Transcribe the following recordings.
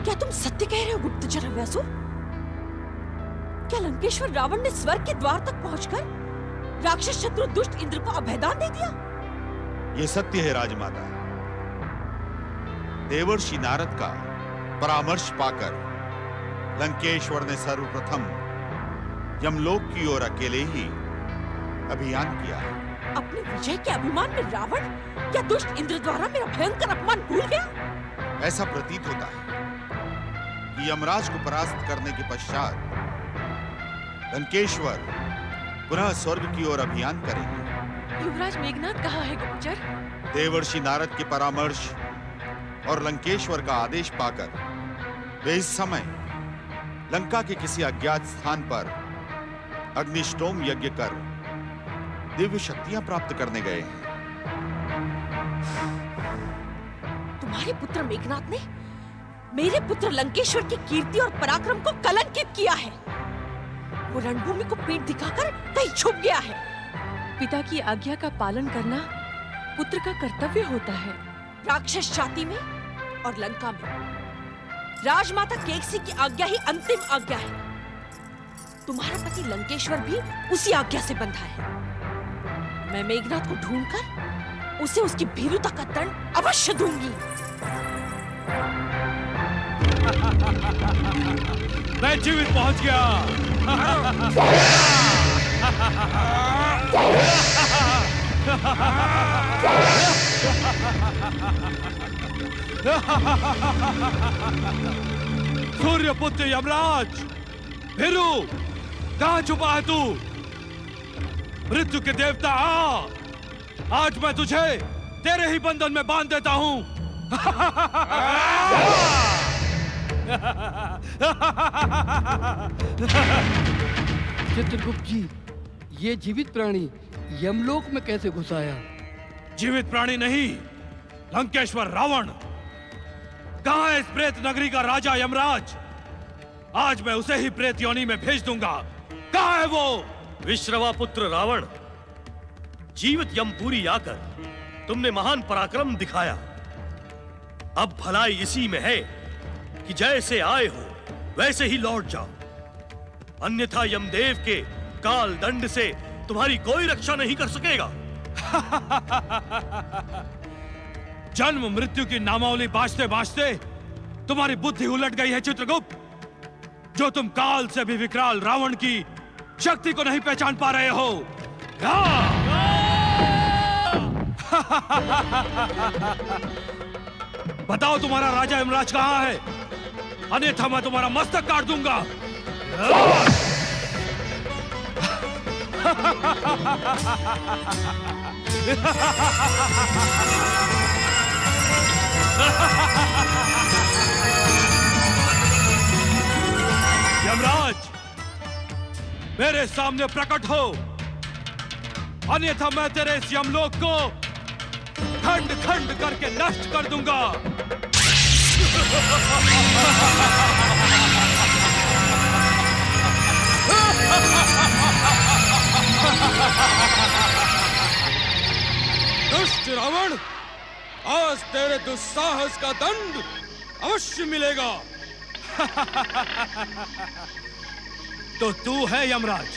क्या तुम सत्य कह रहे हो गुप्तचर हव्यासुर? क्या लंकेश्वर रावण ने स्वर्ग के द्वार तक पहुंचकर राक्षस शत्रु दुष्ट इंद्र को अभयदान दे दिया? ये सत्य है राजमाता। देवर्षि नारद का परामर्श पाकर लंकेश्वर ने सर्वप्रथम यमलोक की ओर अकेले ही अभियान किया है। अपने विजय के अभिमान में रावण क्या दुष्ट इंद्र द्वारा मेरा भयंकर अपमान भूल गया? ऐसा प्रतीत होता है कि यमराज को परास्त करने के पश्चात लंकेश्वर पुनः स्वर्ग की ओर अभियान करेंगे। युवराज मेघनाद कहाँ है गुप्तचर? देवर्षि नारद के परामर्श और लंकेश्वर का आदेश पाकर वे इस समय लंका के किसी अज्ञात स्थान पर अग्निष्टोम यज्ञ कर दिव्य शक्तियां प्राप्त करने गए हैं। तुम्हारे पुत्र मेघनाद ने मेरे पुत्र लंकेश्वर की कीर्ति और पराक्रम को कलंकित किया है। वो रणभूमि को पीठ दिखाकर कहीं छुप गया है। पिता की आज्ञा का पालन करना पुत्र का कर्तव्य होता है। राक्षस जाति में और लंका में राजमाता केकसी की आज्ञा ही अंतिम आज्ञा है। तुम्हारा पति लंकेश्वर भी उसी आज्ञा से बंधा है। मैं मेघनाद को ढूंढकर उसे उसकी भीरुता का दंड अवश्य दूंगी। मैं जीवित पहुंच गया। सूर्यपुत्र यमराज, भीरू, कहां छुपा है तू? मृत्यु के देवता आ! आज मैं तुझे तेरे ही बंधन में बांध देता हूं। चित्रगुप्त जी, ये जीवित प्राणी यमलोक में कैसे घुस आया? जीवित प्राणी नहीं, लंकेश्वर रावण। कहां है इस प्रेत नगरी का राजा यमराज? आज मैं उसे ही प्रेत योनि में भेज दूंगा। कहां है वो? विश्रवा पुत्र रावण, जीवित यमपुरी आकर तुमने महान पराक्रम दिखाया। अब भलाई इसी में है कि जैसे आए हो वैसे ही लौट जाओ, अन्यथा यमदेव के काल दंड से तुम्हारी कोई रक्षा नहीं कर सकेगा। जन्म मृत्यु की नामावली बांचते बांचते तुम्हारी बुद्धि उलट गई है चित्रगुप्त। जो तुम काल से भी विकराल रावण की शक्ति को नहीं पहचान पा रहे हो। बताओ तुम्हारा राजा यमराज कहां है, अन्यथा मैं तुम्हारा मस्तक काट दूंगा। यमराज, मेरे सामने प्रकट हो, अन्यथा मैं तेरे इस यमलोक को खंड खंड करके नष्ट कर दूंगा। दुष्ट रावण, आज तेरे दुस्साहस का दंड अवश्य मिलेगा। तो तू है यमराज?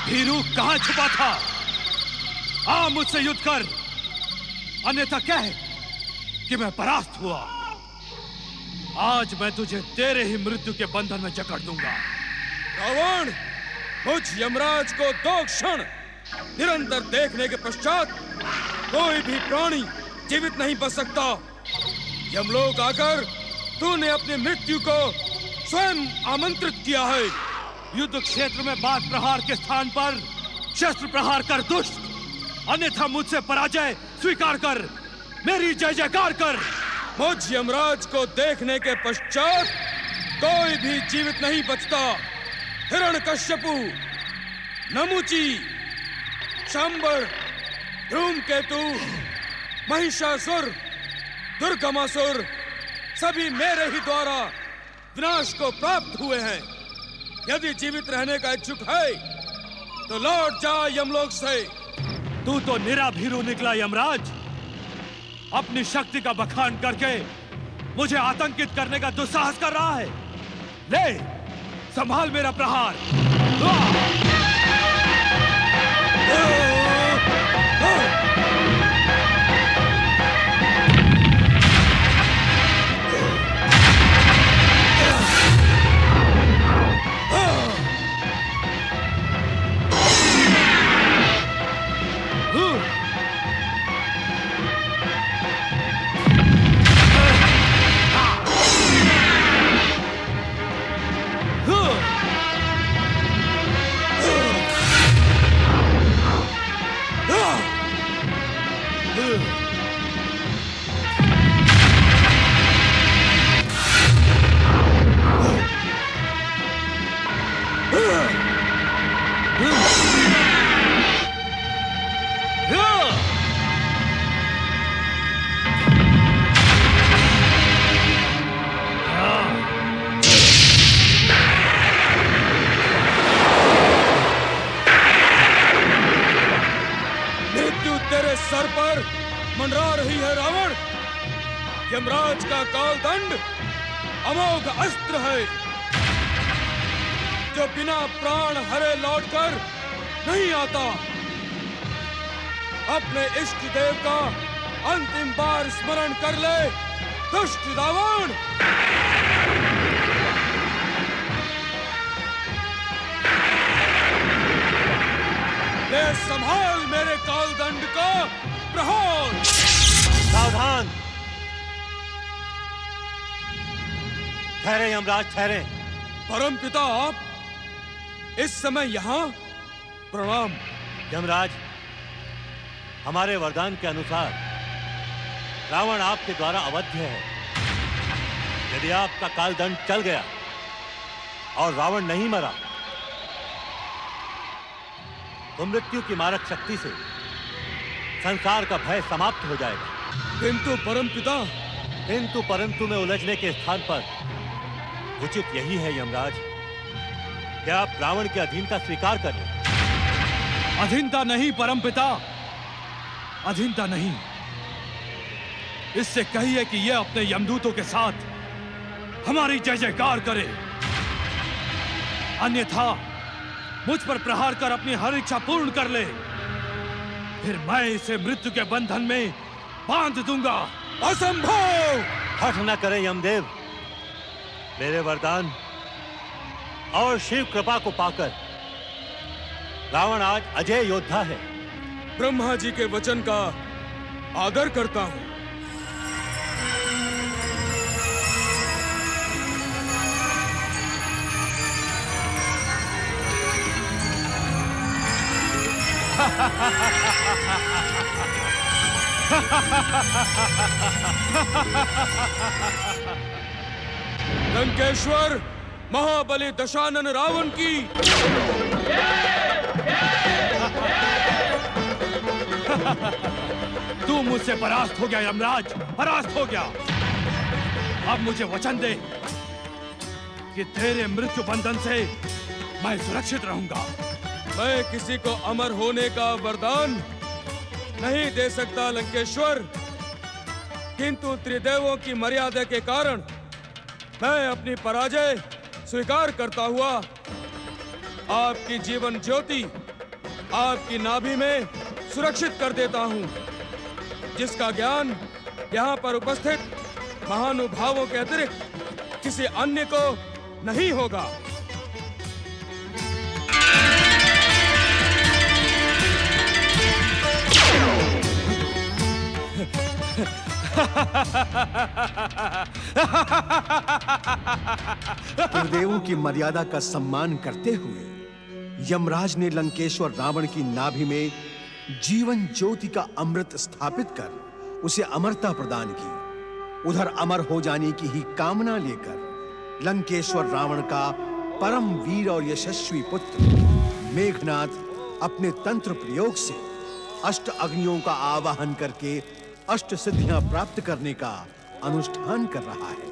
भीरू कहां छुपा था? आ मुझसे युद्ध कर, अन्यथा कह कि मैं परास्त हुआ। आज मैं तुझे तेरे ही मृत्यु के बंधन में जकड़ दूंगा। रावण, मुझ यमराज को 2 क्षण निरंतर देखने के पश्चात कोई भी प्राणी जीवित नहीं बच सकता। यमलोक आकर तूने अपनी मृत्यु को स्वयं आमंत्रित किया है। युद्ध क्षेत्र में बात प्रहार के स्थान पर शस्त्र प्रहार कर दुष्ट, अन्यथा मुझसे पराजय स्वीकार कर, मेरी जय जयकार कर। मुझ यमराज को देखने के पश्चात कोई भी जीवित नहीं बचता। हिरण्यकश्यपु, नमुची, शंबर, धूमकेतु, महिषासुर, दुर्गमासुर सभी मेरे ही द्वारा विनाश को प्राप्त हुए हैं। यदि जीवित रहने का इच्छुक है तो लौट जा यमलोक से। तू तो निरा भीरू निकला यमराज। अपनी शक्ति का बखान करके मुझे आतंकित करने का दुस्साहस कर रहा है। ले, संभाल मेरा प्रहार। सर पर मंडरा रही है रावण। यमराज का कालदंड अमोघ अस्त्र है जो बिना प्राण हरे लौटकर नहीं आता। अपने इष्ट देव का अंतिम बार स्मरण कर ले दुष्ट रावण। ले संभाल मेरे कालदंड का प्रहार। सावधान, ठहरे यमराज, ठहरे। परम पिता, आप इस समय यहाँ? प्रणाम। यमराज, हमारे वरदान के अनुसार रावण आपके द्वारा अवध्य है। यदि आपका कालदंड चल गया और रावण नहीं मरा तो मृत्यु की मारक शक्ति से संसार का भय समाप्त हो जाएगा। किंतु परम पिता, किंतु परंतु में उलझने के स्थान पर उचित यही है यमराज कि आप रावण की अधीनता स्वीकार कर लें। अधीनता नहीं परमपिता, अधीनता नहीं। इससे कहिए कि यह अपने यमदूतों के साथ हमारी जय जयकार करे, अन्यथा मुझ पर प्रहार कर अपनी हर इच्छा पूर्ण कर ले, फिर मैं इसे मृत्यु के बंधन में बांध दूंगा। असंभव! हठ न करे यमदेव। मेरे वरदान और शिव कृपा को पाकर रावण आज अजय योद्धा है। ब्रह्मा जी के वचन का आदर करता हूं। लंकेश्वर महाबली दशानन रावण की तू मुझसे परास्त हो गया यमराज, परास्त हो गया। अब मुझे वचन दे कि तेरे मृत्यु बंधन से मैं सुरक्षित रहूंगा। मैं किसी को अमर होने का वरदान नहीं दे सकता लंकेश्वर, किंतु त्रिदेवों की मर्यादा के कारण मैं अपनी पराजय स्वीकार करता हुआ आपकी जीवन ज्योति आपकी नाभि में सुरक्षित कर देता हूं, जिसका ज्ञान यहाँ पर उपस्थित महानुभावों के अतिरिक्त किसी अन्य को नहीं होगा। त्रिदेवों की मर्यादा का सम्मान करते हुए यमराज ने लंकेश्वर रावण की नाभि में जीवन ज्योति का अमृत स्थापित कर उसे अमरता प्रदान की। उधर अमर हो जाने की ही कामना लेकर लंकेश्वर रावण का परम वीर और यशस्वी पुत्र मेघनाथ अपने तंत्र प्रयोग से अष्ट अग्नियों का आवाहन करके अष्ट सिद्धियां प्राप्त करने का अनुष्ठान कर रहा है।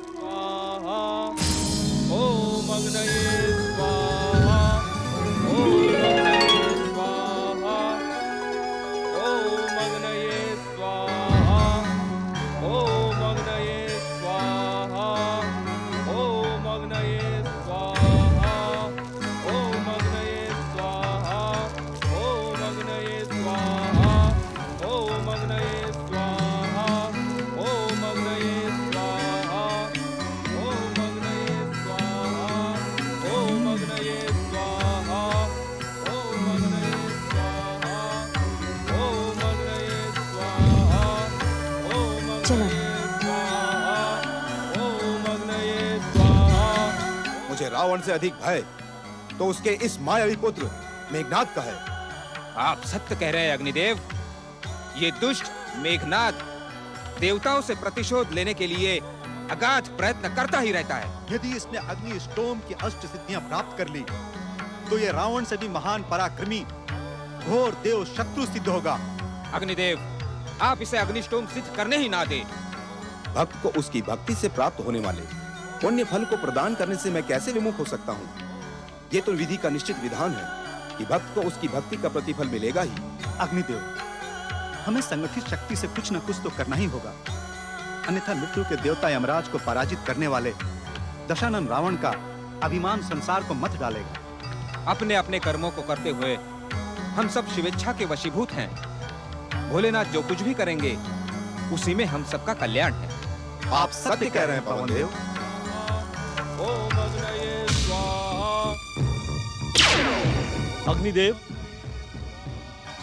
ओम अग्नये स्वाहा, ओम अग्नये स्वाहा, ओम अग्नये स्वाहा, ओम अग्नये स्वाहा। मुझे रावण से अधिक भय तो उसके इस मायावी पुत्र मेघनाद का है। आप सत्य कह रहे हैं अग्निदेव। ये दुष्ट मेघनाद देवताओं से प्रतिशोध लेने के लिए अगाध प्रयत्न करता ही रहता है। यदि इसने अग्नि स्टोम की अष्ट सिद्धियां प्राप्त कर ली तो ये रावण से भी महान पराक्रमी घोर देव शत्रु सिद्ध होगा। अग्निदेव, आप इसे अग्निस्टोम सिद्ध करने ही ना दे। भक्त को उसकी भक्ति से प्राप्त होने वाले पुण्य फल को प्रदान करने से मैं कैसे विमुख हो सकता हूँ? ये तो विधि का निश्चित विधान है कि भक्त को उसकी भक्ति का प्रतिफल मिलेगा ही। अग्निदेव, हमें संगठित शक्ति से कुछ न कुछ तो करना ही होगा, अन्यथा मृत्यु के देवता यमराज को पराजित करने वाले दशानन रावण का अभिमान संसार को मत डालेगा। अपने अपने कर्मों को करते हुए हम सब शिवेच्छा के वशीभूत हैं। भोलेनाथ जो कुछ भी करेंगे उसी में हम सबका कल्याण है। आप सत्य कह रहे हैं पवन देव। ओम अग्नये स्वाहा। अग्निदेव,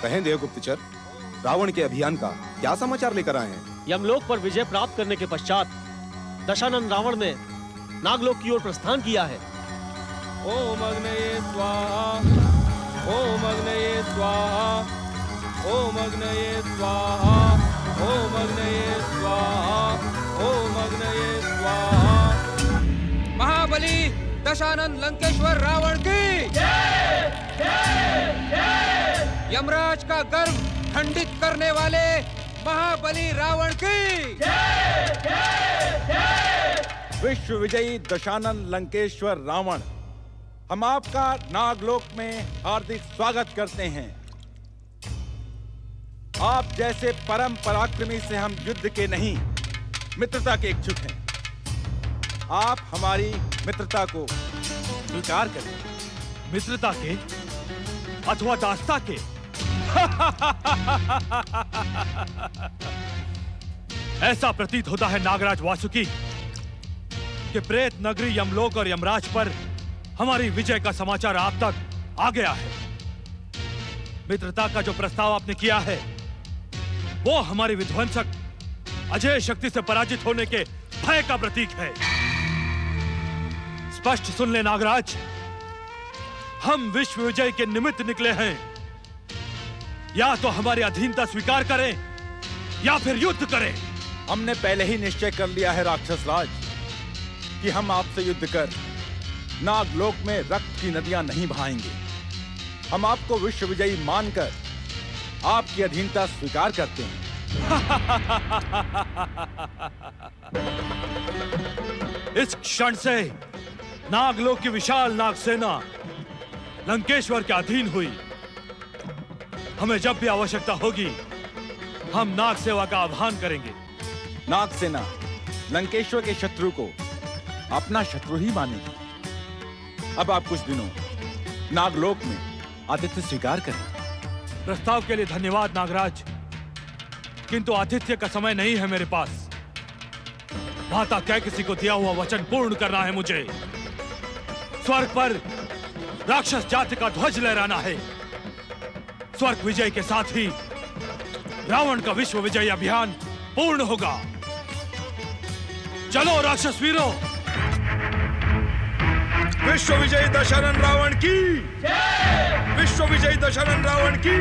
कहें देव गुप्तचर, रावण के अभियान का क्या समाचार लेकर आए हैं? यमलोक पर विजय प्राप्त करने के पश्चात दशानन रावण ने नागलोक की ओर प्रस्थान किया है। ओम अग्नये स्वाहा। ओम अग्नये स्वाहा। ओम अग्नये स्वाहा। ओम अग्नये स्वाहा। ओम अग्नये स्वाहा। महाबली दशानन लंकेश्वर रावण की जय, जय, जय। यमराज का गर्व खंडित करने वाले महाबली रावण की जय, जय, जय। विश्व विजयी दशानन लंकेश्वर रावण, हम आपका नागलोक में हार्दिक स्वागत करते हैं। आप जैसे परम पराक्रमी से हम युद्ध के नहीं, मित्रता के इच्छुक हैं। आप हमारी मित्रता को स्वीकार करें। मित्रता के अथवा दास्ता के? ऐसा प्रतीत होता है नागराज वासुकी कि प्रेत नगरी यमलोक और यमराज पर हमारी विजय का समाचार आप तक आ गया है। मित्रता का जो प्रस्ताव आपने किया है वो हमारी विध्वंसक अजय शक्ति से पराजित होने के भय का प्रतीक है। स्पष्ट सुन ले नागराज, हम विश्व विजय के निमित्त निकले हैं। या तो हमारी अधीनता स्वीकार करें या फिर युद्ध करें। हमने पहले ही निश्चय कर लिया है राक्षस राज कि हम आपसे युद्ध कर नागलोक में रक्त की नदियां नहीं बहाएंगे। हम आपको विश्व विजयी मानकर आपकी अधीनता स्वीकार करते हैं। इस क्षण से नागलोक की विशाल नाग सेना लंकेश्वर के अधीन हुई। हमें जब भी आवश्यकता होगी हम नाग सेवा का आह्वान करेंगे। नाग सेना लंकेश्वर के शत्रु को अपना शत्रु ही मानेगी। अब आप कुछ दिनों नागलोक में आतिथ्य स्वीकार करें। प्रस्ताव के लिए धन्यवाद नागराज, किंतु आतिथ्य का समय नहीं है मेरे पास। माता क्या किसी को दिया हुआ वचन पूर्ण करना है मुझे। स्वर्ग पर राक्षस जाति का ध्वज लहराना है। स्वर्ग विजय के साथ ही रावण का विश्व विजय अभियान पूर्ण होगा। चलो राक्षस वीरों। विश्व विजयी दशानन रावण की जय। विश्व विजयी दशानन रावण की